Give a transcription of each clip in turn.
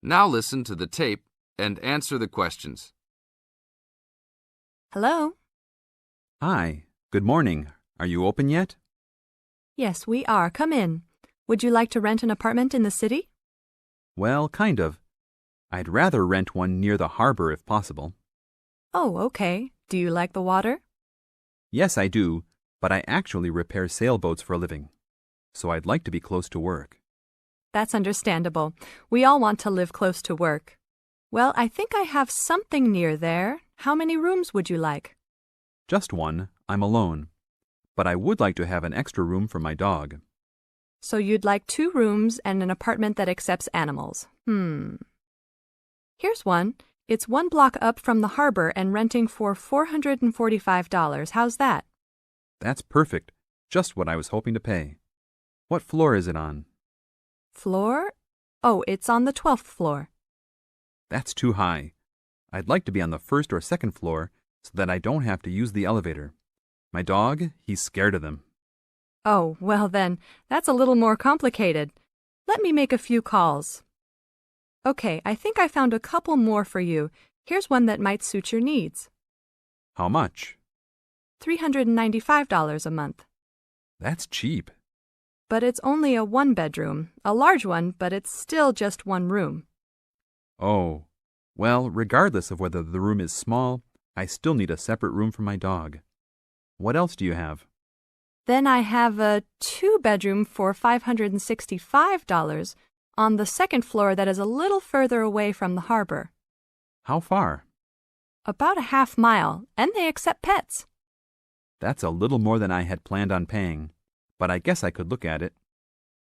Now listen to the tape and answer the questions. Hello? Hi, good morning. Are you open yet? Yes, we are. Come in. Would you like to rent an apartment in the city? Well, kind of. I'd rather rent one near the harbor if possible. Oh, okay. Do you like the water? Yes, I do, but I actually repair sailboats for a living, so I'd like to be close to work. That's understandable. We all want to live close to work. Well, I think I have something near there. How many rooms would you like? Just one. I'm alone. But I would like to have an extra room for my dog. So you'd like 2 rooms and an apartment that accepts animals. Here's one. It's 1 block up from the harbor and renting for $445. How's that? That's perfect. Just what I was hoping to pay. What floor is it on? Floor? Oh, it's on the 12th floor. That's too high. I'd like to be on the first or second floor so that I don't have to use the elevator. My dog, he's scared of them. Oh, well then, that's a little more complicated. Let me make a few calls. Okay, I think I found a couple more for you. Here's one that might suit your needs. How much? $395 a month. That's cheap. But it's only a 1-bedroom, a large one, but it's still just 1 room. Oh, well, regardless of whether the room is small, I still need a separate room for my dog. What else do you have? Then I have a 2-bedroom for $565 on the 2nd floor that is a little further away from the harbor. How far? About a half mile, and they accept pets. That's a little more than I had planned on paying, but I guess I could look at it.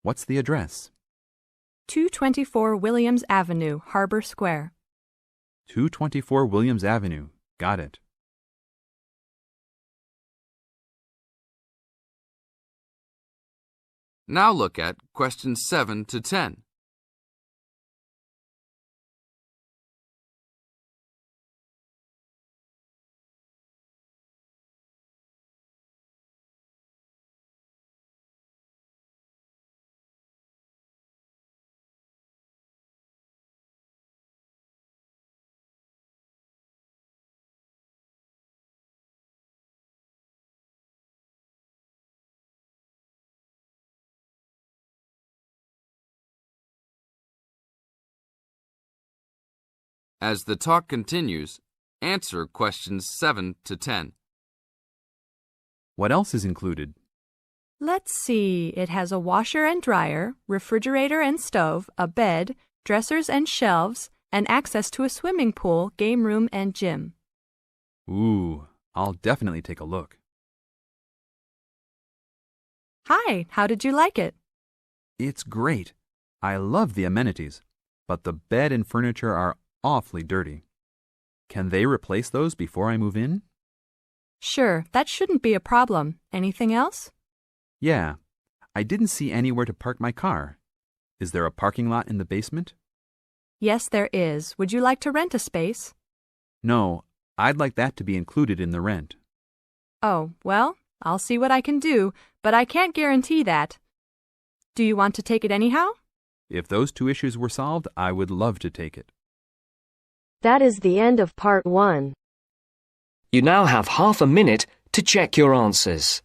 What's the address? 224 Williams Avenue, Harbor Square. 224 Williams Avenue. Got it. Now look at questions 7 to 10. As the talk continues, answer questions 7 to 10. What else is included? Let's see, it has a washer and dryer, refrigerator and stove, a bed, dressers and shelves, and access to a swimming pool, game room, and gym. Ooh, I'll definitely take a look. Hi, how did you like it? It's great. I love the amenities, but the bed and furniture are awfully dirty. Can they replace those before I move in? Sure, that shouldn't be a problem. Anything else? Yeah. I didn't see anywhere to park my car. Is there a parking lot in the basement? Yes, there is. Would you like to rent a space? No, I'd like that to be included in the rent. Oh, well, I'll see what I can do, but I can't guarantee that. Do you want to take it anyhow? If those 2 issues were solved, I would love to take it. That is the end of part 1. You now have half a minute to check your answers.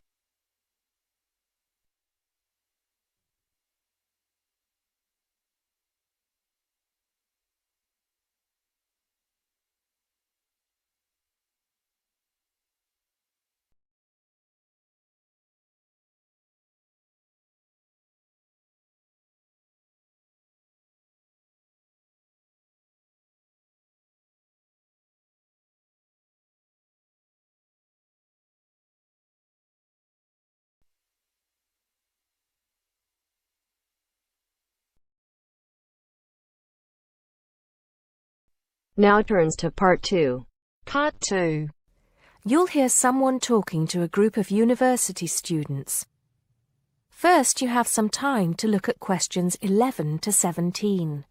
Now turns to part 2. Part 2. You'll hear someone talking to a group of university students. First, you have some time to look at questions 11 to 17.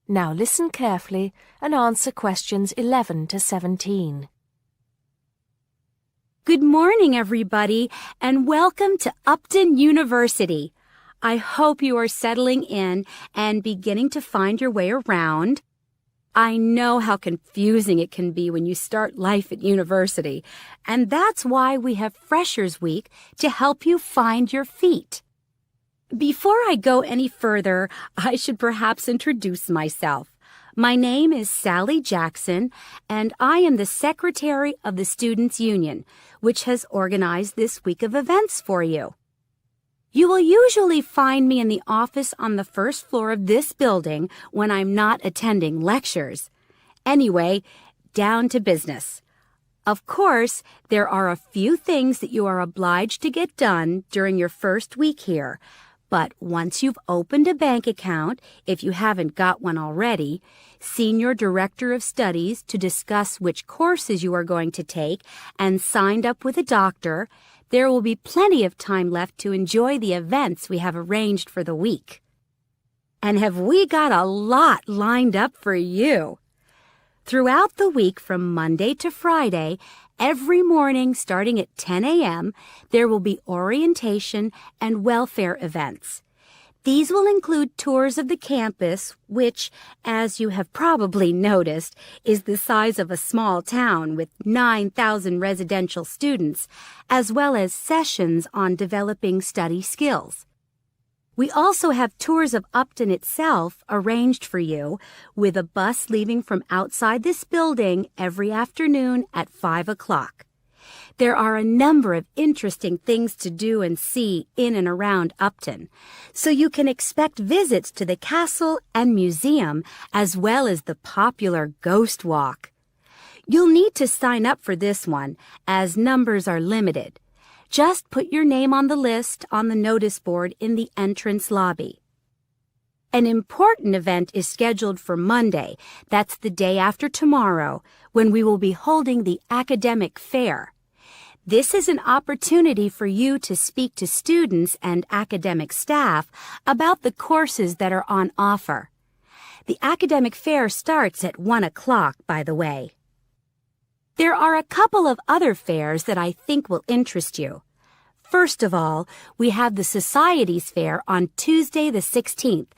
Now listen carefully and answer questions 11 to 17. Good morning, everybody, and welcome to Upton University. I hope you are settling in and beginning to find your way around. I know how confusing it can be when you start life at university, and that's why we have Freshers Week to help you find your feet. Before I go any further, I should perhaps introduce myself. My name is Sally Jackson, and I am the Secretary of the Students' Union, which has organized this week of events for you. You will usually find me in the office on the first floor of this building when I'm not attending lectures. Anyway, down to business. Of course, there are a few things that you are obliged to get done during your first week here. But once you've opened a bank account, if you haven't got one already, seen your director of studies to discuss which courses you are going to take, and signed up with a doctor, there will be plenty of time left to enjoy the events we have arranged for the week. And have we got a lot lined up for you? Throughout the week from Monday to Friday, every morning starting at 10 a.m., there will be orientation and welfare events. These will include tours of the campus, which, as you have probably noticed, is the size of a small town with 9,000 residential students, as well as sessions on developing study skills. We also have tours of Upton itself arranged for you, with a bus leaving from outside this building every afternoon at 5 o'clock. There are a number of interesting things to do and see in and around Upton, so you can expect visits to the castle and museum as well as the popular Ghost Walk. You'll need to sign up for this one, as numbers are limited. Just put your name on the list on the notice board in the entrance lobby. An important event is scheduled for Monday, that's the day after tomorrow, when we will be holding the academic fair. This is an opportunity for you to speak to students and academic staff about the courses that are on offer. The academic fair starts at 1 o'clock, by the way. There are a couple of other fairs that I think will interest you. First of all, we have the Societies Fair on Tuesday the 16th,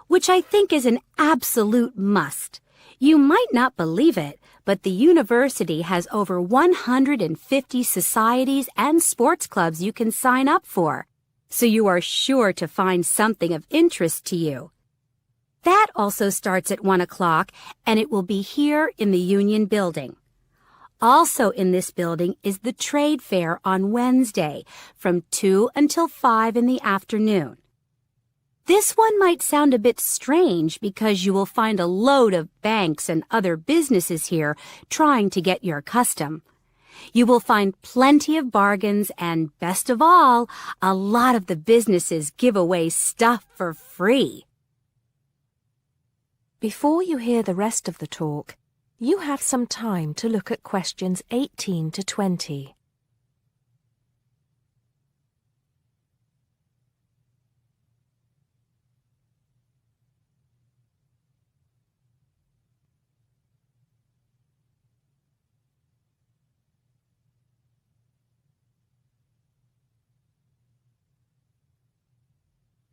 which I think is an absolute must. You might not believe it, but the university has over 150 societies and sports clubs you can sign up for, so you are sure to find something of interest to you. That also starts at 1 o'clock, and it will be here in the Union Building. Also in this building is the Trade Fair on Wednesday from 2 until 5 in the afternoon. This one might sound a bit strange because you will find a load of banks and other businesses here trying to get your custom. You will find plenty of bargains and, best of all, a lot of the businesses give away stuff for free. Before you hear the rest of the talk, you have some time to look at questions 18 to 20.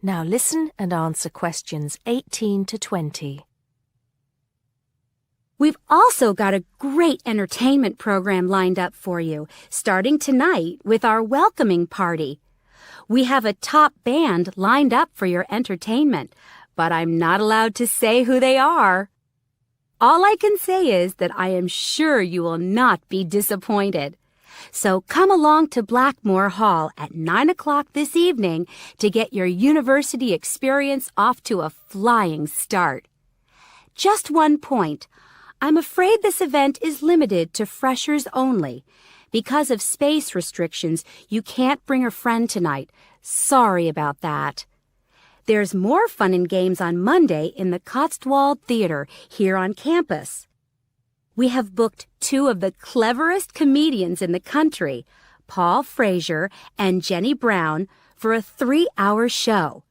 Now listen and answer questions 18 to 20. We've also got a great entertainment program lined up for you, starting tonight with our welcoming party. We have a top band lined up for your entertainment, but I'm not allowed to say who they are. All I can say is that I am sure you will not be disappointed. So come along to Blackmore Hall at 9 o'clock this evening to get your university experience off to a flying start. Just one point. I'm afraid this event is limited to freshers only. Because of space restrictions, you can't bring a friend tonight. Sorry about that. There's more fun and games on Monday in the Cotswold Theater here on campus. We have booked two of the cleverest comedians in the country, Paul Frazier and Jenny Brown, for a 3-hour show.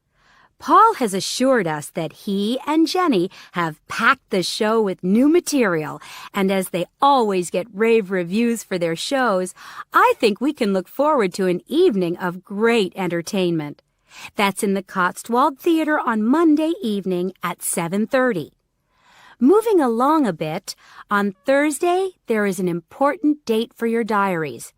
Paul has assured us that he and Jenny have packed the show with new material, and as they always get rave reviews for their shows, I think we can look forward to an evening of great entertainment. That's in the Cotswold Theater on Monday evening at 7:30. Moving along a bit, on Thursday there is an important date for your diaries.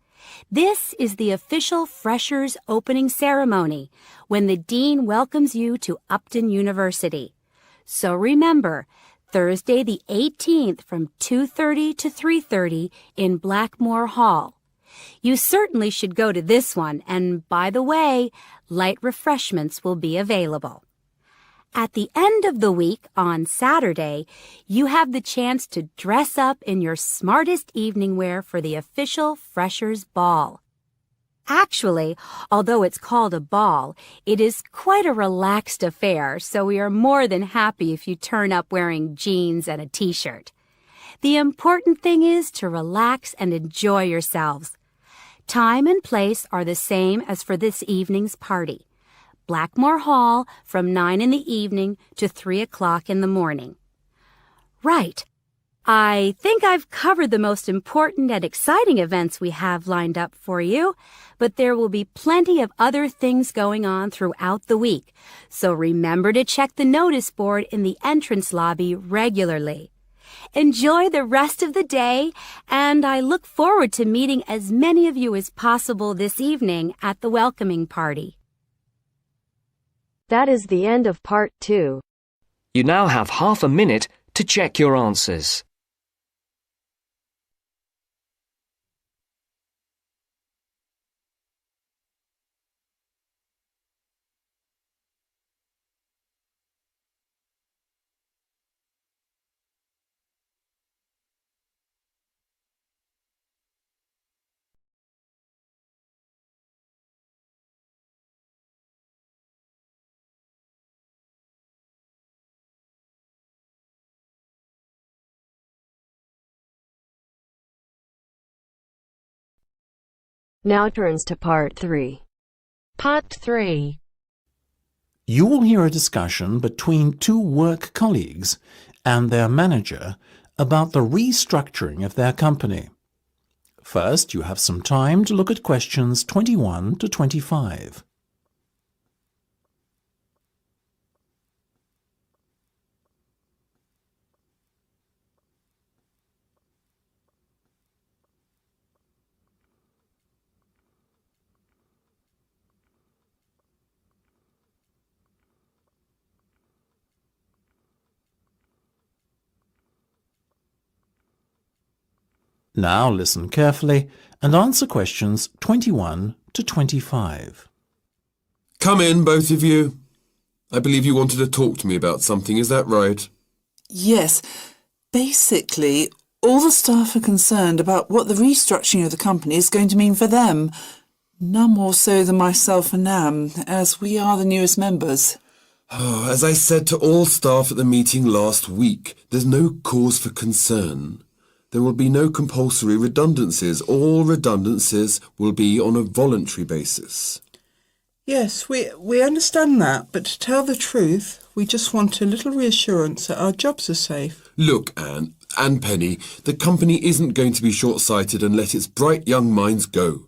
This is the official Freshers opening ceremony, when the Dean welcomes you to Upton University. So remember, Thursday the 18th from 2:30 to 3:30 in Blackmore Hall. You certainly should go to this one, and by the way, light refreshments will be available. At the end of the week, on Saturday, you have the chance to dress up in your smartest evening wear for the official Freshers' Ball. Actually, although it's called a ball, it is quite a relaxed affair, so we are more than happy if you turn up wearing jeans and a t-shirt. The important thing is to relax and enjoy yourselves. Time and place are the same as for this evening's party. Blackmore Hall from 9 in the evening to 3 o'clock in the morning. Right. I think I've covered the most important and exciting events we have lined up for you, but there will be plenty of other things going on throughout the week, so remember to check the notice board in the entrance lobby regularly. Enjoy the rest of the day, and I look forward to meeting as many of you as possible this evening at the welcoming party. That is the end of part 2. You now have half a minute to check your answers. Now turns to part 3. Part 3. You will hear a discussion between two work colleagues and their manager about the restructuring of their company. First, you have some time to look at questions 21 to 25. Now listen carefully and answer questions 21 to 25. Come in, both of you. I believe you wanted to talk to me about something, is that right? Yes. Basically, all the staff are concerned about what the restructuring of the company is going to mean for them. None more so than myself and Nam, as we are the newest members. Oh, as I said to all staff at the meeting last week, there's no cause for concern. There will be no compulsory redundancies. All redundancies will be on a voluntary basis. Yes, we understand that, but to tell the truth, we just want a little reassurance that our jobs are safe. Look, Anne and Penny, the company isn't going to be short-sighted and let its bright young minds go.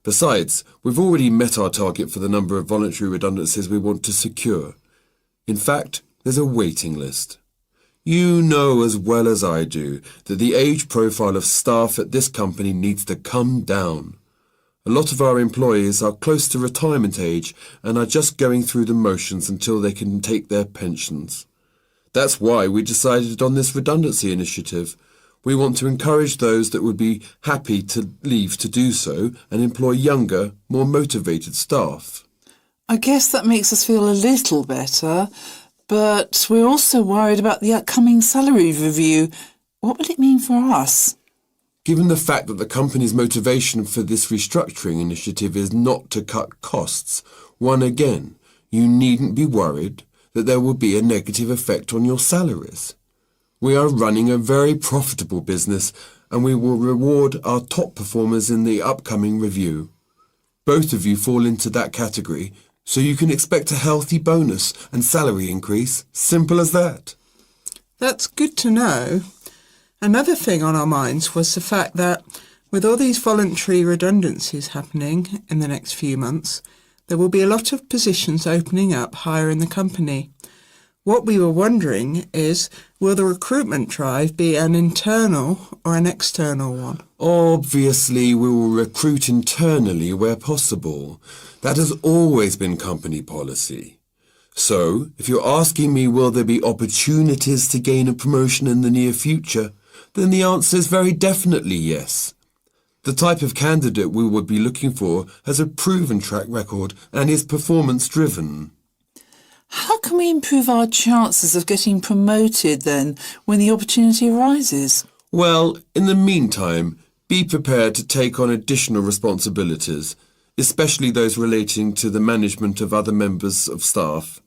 Besides, we've already met our target for the number of voluntary redundancies we want to secure. In fact, there's a waiting list. You know as well as I do that the age profile of staff at this company needs to come down. A lot of our employees are close to retirement age and are just going through the motions until they can take their pensions. That's why we decided on this redundancy initiative. We want to encourage those that would be happy to leave to do so and employ younger, more motivated staff. I guess that makes us feel a little better. But we're also worried about the upcoming salary review. What will it mean for us? Given the fact that the company's motivation for this restructuring initiative is not to cut costs, you needn't be worried that there will be a negative effect on your salaries. We are running a very profitable business and we will reward our top performers in the upcoming review. Both of you fall into that category, So you can expect a healthy bonus and salary increase. Simple as that. That's good to know. Another thing on our minds was the fact that with all these voluntary redundancies happening in the next few months, there will be a lot of positions opening up higher in the company. What we were wondering is, will the recruitment drive be an internal or an external one? Obviously, we will recruit internally where possible. That has always been company policy. So, if you're asking me will there be opportunities to gain a promotion in the near future, then the answer is very definitely yes. The type of candidate we would be looking for has a proven track record and is performance-driven. How can we improve our chances of getting promoted then when the opportunity arises? Well, in the meantime, be prepared to take on additional responsibilities, especially those relating to the management of other members of staff.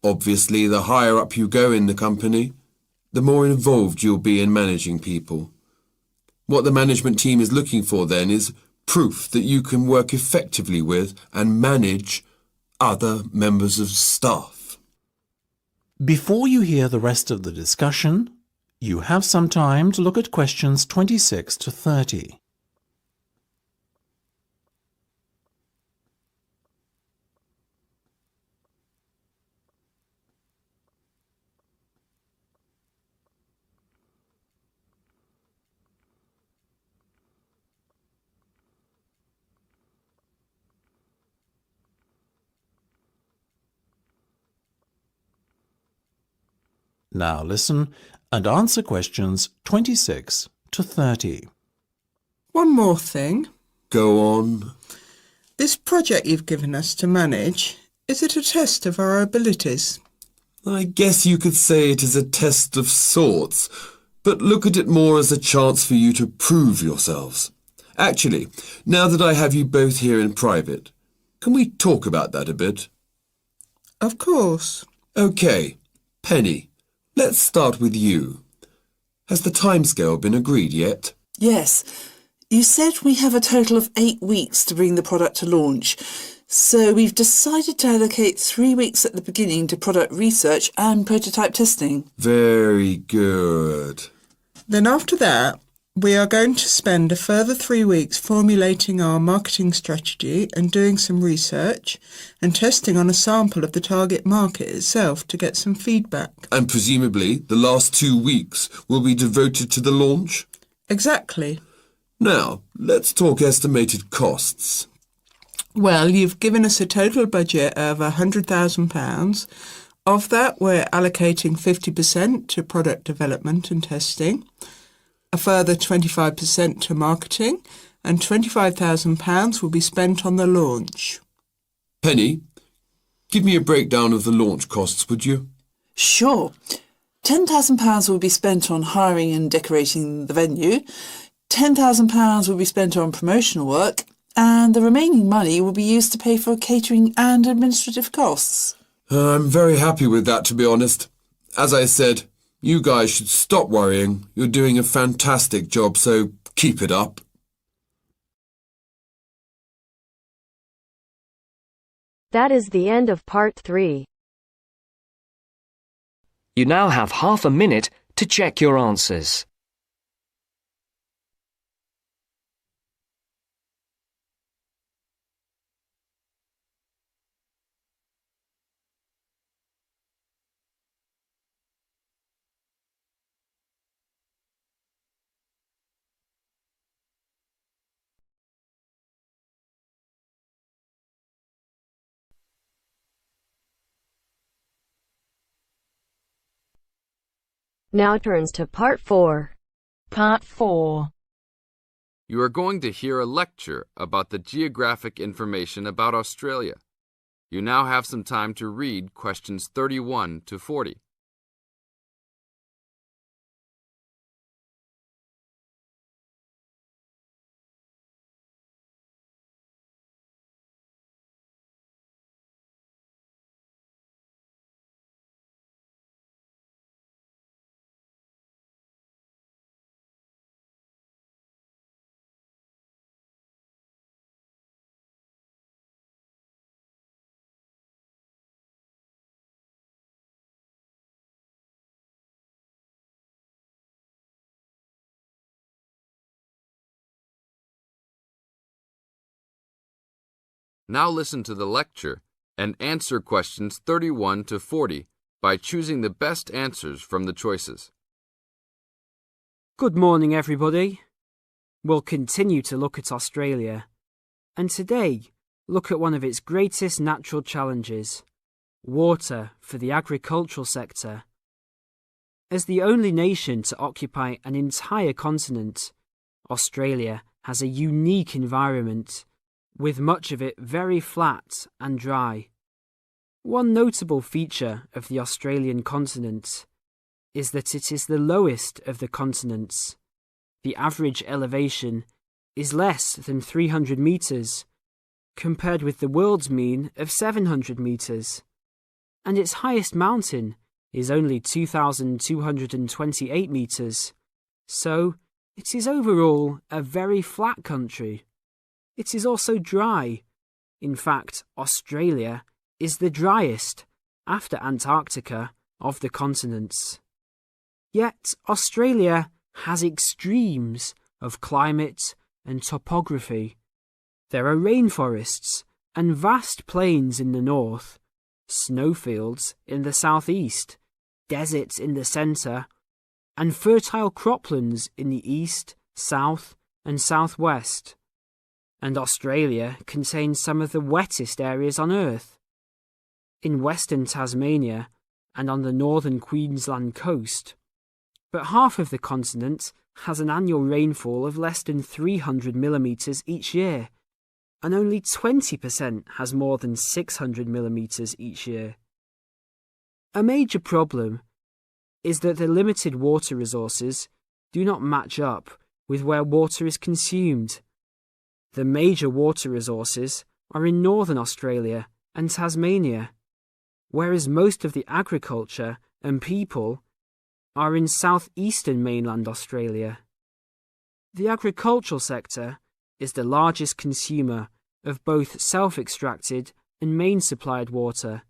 Obviously, the higher up you go in the company, the more involved you'll be in managing people. What the management team is looking for then is proof that you can work effectively with and manage other members of staff. Before you hear the rest of the discussion, you have some time to look at questions 26 to 30. Now listen and answer questions 26 to 30. One more thing. Go on. This project you've given us to manage, is it a test of our abilities? I guess you could say it is a test of sorts, but look at it more as a chance for you to prove yourselves. Actually, now that I have you both here in private, can we talk about that a bit? Of course. OK, Penny, let's start with you. Has the timescale been agreed yet? Yes. You said we have a total of 8 weeks to bring the product to launch. So we've decided to allocate 3 weeks at the beginning to product research and prototype testing. Very good. Then after that, we are going to spend a further 3 weeks formulating our marketing strategy and doing some research and testing on a sample of the target market itself to get some feedback. And presumably the last 2 weeks will be devoted to the launch? Exactly. Now, let's talk estimated costs. Well, you've given us a total budget of £100,000. Of that, we're allocating 50% to product development and testing, a further 25% to marketing, and £25,000 will be spent on the launch. Penny, give me a breakdown of the launch costs, would you? Sure. £10,000 will be spent on hiring and decorating the venue. £10,000 will be spent on promotional work, and the remaining money will be used to pay for catering and administrative costs. I'm very happy with that, to be honest. As I said, you guys should stop worrying. You're doing a fantastic job, so keep it up. That is the end of part 3. You now have half a minute to check your answers. Now turns to part 4. Part 4. You are going to hear a lecture about the geographic information about Australia. You now have some time to read questions 31 to 40. Now listen to the lecture and answer questions 31 to 40 by choosing the best answers from the choices. Good morning, everybody. We'll continue to look at Australia, and today look at one of its greatest natural challenges, water for the agricultural sector. As the only nation to occupy an entire continent, Australia has a unique environment, with much of it very flat and dry. One notable feature of the Australian continent is that it is the lowest of the continents. The average elevation is less than 300 metres, compared with the world's mean of 700 metres, and its highest mountain is only 2,228 metres, so it is overall a very flat country. It is also dry. In fact, Australia is the driest, after Antarctica, of the continents. Yet Australia has extremes of climate and topography. There are rainforests and vast plains in the north, snowfields in the southeast, deserts in the centre, and fertile croplands in the east, south, and southwest. And Australia contains some of the wettest areas on Earth. In western Tasmania and on the northern Queensland coast, but half of the continent has an annual rainfall of less than 300 millimetres each year, and only 20% has more than 600 millimetres each year. A major problem is that the limited water resources do not match up with where water is consumed. The major water resources are in northern Australia and Tasmania, whereas most of the agriculture and people are in southeastern mainland Australia. The agricultural sector is the largest consumer of both self-extracted and main-supplied water,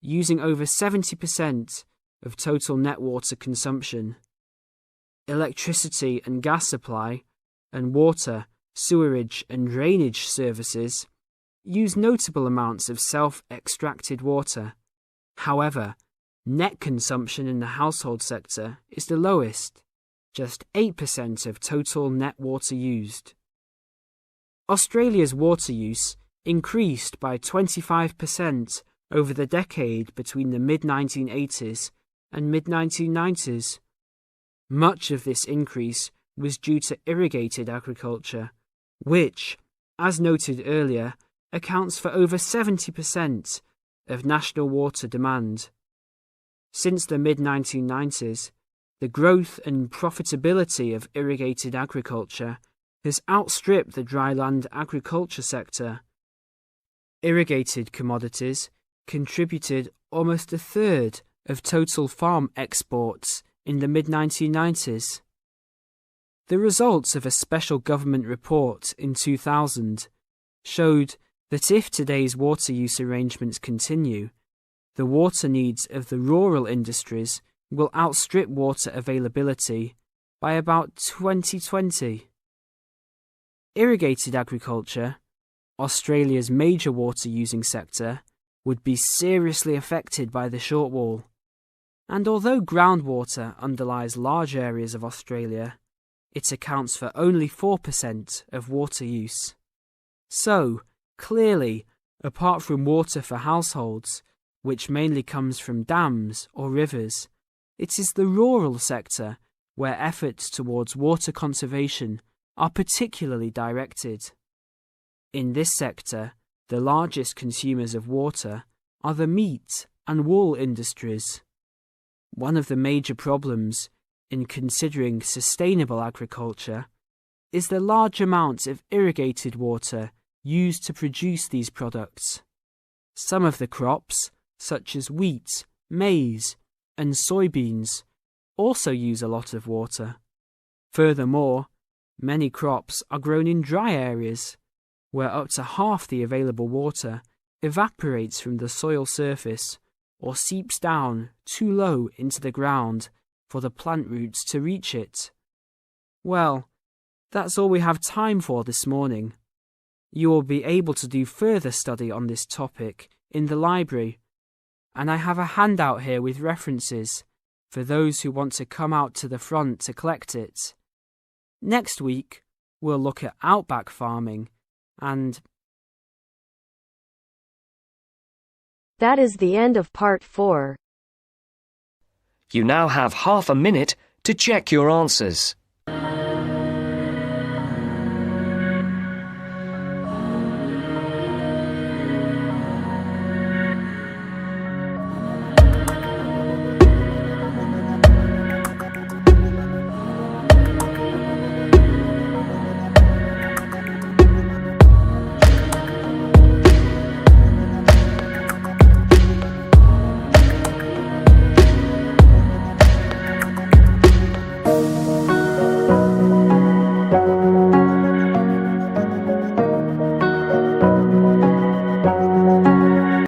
using over 70% of total net water consumption. Electricity and gas supply, and water, sewerage and drainage services use notable amounts of self-extracted water. However, net consumption in the household sector is the lowest, just 8% of total net water used. Australia's water use increased by 25% over the decade between the mid-1980s and mid-1990s. Much of this increase was due to irrigated agriculture, which, as noted earlier, accounts for over 70% of national water demand. Since the mid-1990s, the growth and profitability of irrigated agriculture has outstripped the dryland agriculture sector. Irrigated commodities contributed almost a third of total farm exports in the mid-1990s. The results of a special government report in 2000 showed that if today's water use arrangements continue, the water needs of the rural industries will outstrip water availability by about 2020. Irrigated agriculture, Australia's major water-using sector, would be seriously affected by the shortfall. And although groundwater underlies large areas of Australia, it accounts for only 4% of water use. So, clearly, apart from water for households, which mainly comes from dams or rivers, it is the rural sector where efforts towards water conservation are particularly directed. In this sector, the largest consumers of water are the meat and wool industries. One of the major problems in considering sustainable agriculture is the large amounts of irrigated water used to produce these products. Some of the crops, such as wheat, maize, and soybeans, also use a lot of water. Furthermore, many crops are grown in dry areas, where up to half the available water evaporates from the soil surface or seeps down too low into the ground for the plant roots to reach it. Well, that's all we have time for this morning. You will be able to do further study on this topic in the library, and I have a handout here with references for those who want to come out to the front to collect it. Next week, we'll look at outback farming and... That is the end of part 4. You now have half a minute to check your answers.